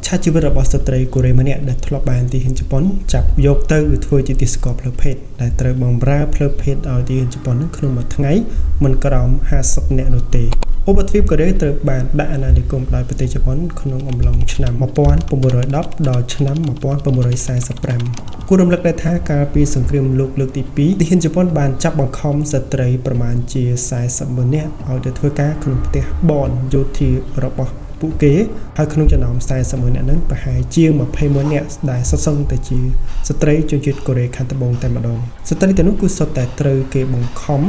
ឆាជីវិតរបស់ស្ត្រីកូរ៉េម្នាក់ដែលធ្លាប់បានទីហ៊ានជប៉ុនចាប់យកទៅធ្វើជាទីស្ករផ្លូវភេទដែលត្រូវបម្រើផ្លូវភេទឲ្យទីហ៊ានជប៉ុននឹងក្នុងមួយថ្ងៃមិនក្រោម50នាក់នោះទេឧបទ្វីបកូរ៉េត្រូវបានដាក់អាណានិគមដោយប្រទេសជប៉ុនក្នុងអំឡុងឆ្នាំ1910ដល់ឆ្នាំ1945គួររំលឹកដែរថាកាលពីសង្គ្រាមលោកលើកទី2ទីហ៊ានជប៉ុនបានចាប់បង្ខំស្ត្រីប្រមាណជា40,000នាក់ឲ្យទៅធ្វើការក្នុងផ្ទះបនយោធារបស់ពួកគេហើយក្នុងចំណោម40,000នាក់ហ្នឹងប្រហែលជា20,000នាក់ដែលសុទ្ធសឹងតែជាស្ត្រីជនជាតិកូរ៉េខាងត្បូងតែម្ដងស្ត្រីទាំងនោះគឺសុទ្ធតែត្រូវគេបង្ខំ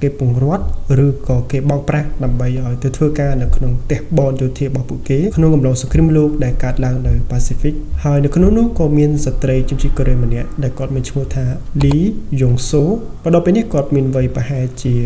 គេពង្រត់ឬក៏គេបោកប្រាស់ដើម្បីឲ្យទៅធ្វើការនៅក្នុងផ្ទះបនយោធារបស់ពួកគេក្នុងអំឡុងសង្គ្រាមលោកដែលកើតឡើងនៅប៉ាស៊ីហ្វិកហើយនៅក្នុងនោះក៏មានស្ត្រីជនជាតិកូរ៉េម្នាក់ដែលគាត់មានឈ្មោះថាលីយ៉ុងសូបន្ទាប់ពីនេះគាត់មានវ័យប្រហែលជា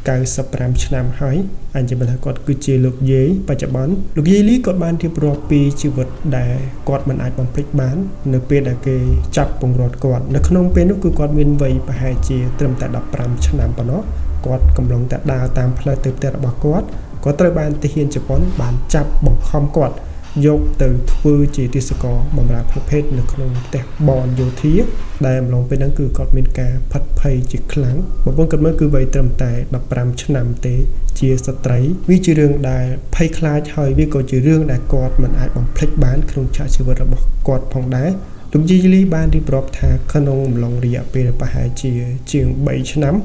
95ឆ្នាំហើយអញ្ចឹងថាគាត់គឺជាលោកយាយបច្ចុប្បន្នលោកយាយលីគាត់បានរៀបរាប់ពីជីវិតដែលគាត់មិនអាចបំភ្លេចបាននៅពេលដែលគេចាប់ពង្រត់គាត់នៅក្នុងពេលនោះគឺគាត់មានវ័យប្រហែលជាត្រឹមតែ15ឆ្នាំប៉ុណ្ណោះគាត់កំពុងតែដើរតាមផ្លូវទៅផ្ទះរបស់គាត់ត្រូវបានទាហានជប៉ុនបានចាប់បង្ខំគាត់យកទៅធ្វើជាទីស្ករបម្រើផ្លូវភេទនៅក្នុងផ្ទះបនយោធាដែលអំឡុងពេលហ្នឹងគឺគាត់មានការផិតភ័យជាខ្លាំងបងប្អូនគាត់មើលគឺវ័យត្រឹមតែ15ឆ្នាំទេជាស្ត្រីវាជារឿងដែលភ័យខ្លាចហើយវាក៏ជារឿងដែលគាត់មិនអាចបំភ្លេចបានក្នុងឆាកជីវិតរបស់គាត់ផងដែរលោកយីលីបានរៀបរាប់ថាក្នុងអំឡុងរយៈពេលប្រហែលជាង3ឆ្នាំ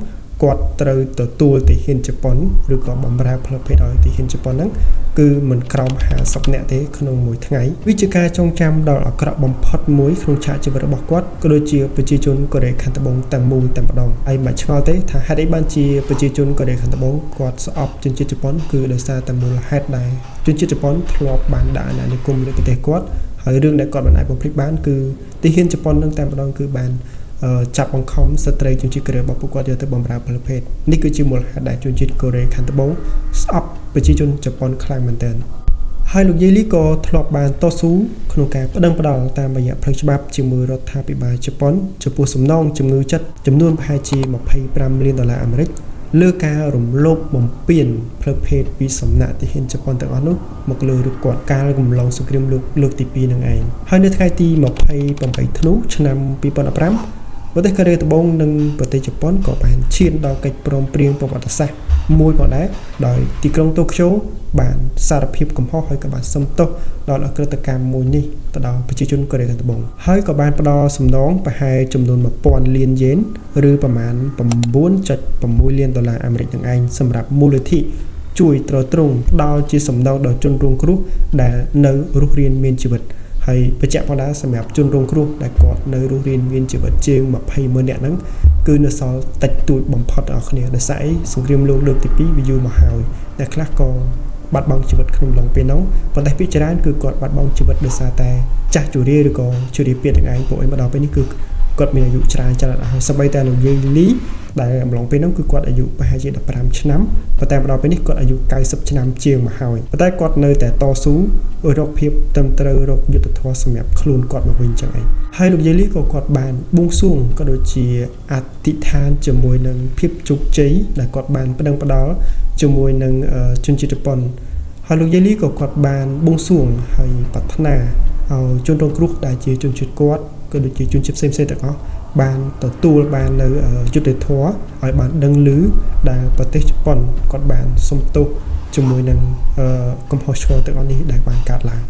គាត់ត្រូវទទួលទាហានជប៉ុនឬក៏បម្រើផ្លូវភេទឲ្យទាហានជប៉ុនហ្នឹងគឺមិនក្រោម50នាក់ទេក្នុងមួយថ្ងៃវាជាការចងចាំដ៏អាក្រក់បំផុតមួយក្នុងឆាកជីវិតរបស់គាត់ក៏ដូចជាប្រជាជនកូរ៉េខាងត្បូងទាំងមូលតែម្ដងហើយមិនឆ្ងល់ទេថាហេតុអីបានជាប្រជាជនកូរ៉េខាងត្បូងគាត់ស្អប់ជនជាតិជប៉ុនគឺដោយសារតែមូលហេតុដែលជនជាតិជប៉ុនធ្លាប់បានដាក់អាណានិគមលើប្រទេសគាត់ហើយរឿងដែលគាត់មិនអាចបំភ្លេចបានគឺទាហានជប៉ុននឹងតែម្ដងគឺបានចាប់បង្ខំស្ត្រីជនជាតិកូរ៉េរបស់ពួកគាត់យកទៅបម្រើផ្លូវភេទនេះគឺជាមូលហេតុដែលជនជាតិកូរ៉េខាងត្បូងស្អប់ប្រជាជនជប៉ុនខ្លាំងមែនទែនហើយលោកយាយលីក៏ធ្លាប់បានតស៊ូក្នុងការប្តឹងផ្តល់តាមរយៈផ្លូវច្បាប់ជាមួយរដ្ឋាភិបាលជប៉ុនចំពោះសំណងជំងឺចិត្តចំនួនប្រហែលជា$25 លានអាមេរិកលើការរំលោភបំពានផ្លូវភេទពីសំណាក់ទាហានជប៉ុនទាំងអស់នោះមកលើរូបគាត់កាលកំឡុងសង្គ្រាមលោកលើកទី2នឹងឯងហើយនៅថ្ងៃទី28ធ្នូឆ្នាំ2015ប្រទេសកូរ៉េត្បូងនិងប្រទេសជប៉ុនក៏បានឈានដល់កិច្ចព្រមព្រៀងប្រវត្តិសាស្ត្រមួយផងដែរដោយទីក្រុងតូក្យូបានសារភាពកំហុសហើយក៏បានសុំទោសដល់អក្រិតកម្មមួយនេះទៅដល់ប្រជាជនកូរ៉េខាងត្បូងហើយក៏បានផ្ដល់សំណងប្រហែលចំនួន$1000 លានយេនឬប្រមាណ$9.6 លានអាមេរិកនឹងឯងសម្រាប់មូលនិធិជួយទ្រទ្រង់ផ្ដល់ជាសំណងដល់ជនរងគ្រោះដែលនៅរស់រានមានជីវិតហើយបញ្ជាក់ផងដែរសម្រាប់ជនរងគ្រោះដែលគាត់នៅរស់រានមានជីវិតជាង20,000នាក់ហ្នឹងគឺនៅសល់តិចតួចបំផុតដល់គ្នាដោយសារអីសង្គ្រាមលោកលើកទី2វាយូរមកហើយអ្នកខ្លះក៏បាត់បង់ជីវិតក្នុងឡុងពេលនោះប៉ុន្តែភាគច្រើនគឺគាត់បាត់បង់ជីវិតដោយសារតែចាស់ជរាឬក៏ជរាពាធទាំងឯងពួកឯងមកដល់ពេលនេះគឺគាត់មានអាយុច្រើនហើយសូម្បីតែលោកយាយលីដែលអំឡុងពេលនោះគឺគាត់អាយុប្រហែលជា15ឆ្នាំប៉ុន្តែមកដល់ពេលនេះគាត់អាយុ90ឆ្នាំជាងមកហើយប៉ុន្តែគាត់នៅតែតស៊ូរកភាពត្រឹមត្រូវរកយុទ្ធធម៌សម្រាប់ខ្លួនគាត់មកវិញចឹងឯងហើយលោកយាយលីក៏គាត់បានបួងសួងក៏ដូចជាអធិដ្ឋានជាមួយនឹងភាពជោគជ័យដែលគាត់បានប្តឹងផ្ដល់ជាមួយនឹងជនជាតិជប៉ុនហើយលោកយាយលីក៏គាត់បានបួងសួងហើយប្រាថ្នាឲ្យជនរងគ្រោះដែលជាជនជាតិគាត់ក៏ដូចជាជនជាតិផ្សេងៗទាំងអស់បានទទួលបាននៅយុត្តិធម៌ឲ្យបានដឹងឮដែលប្រទេសជប៉ុនគាត់បានសុំទោសជាមួយនឹងកំហុសឆ្គងទាំងអស់នេះដែលបានកើតឡើង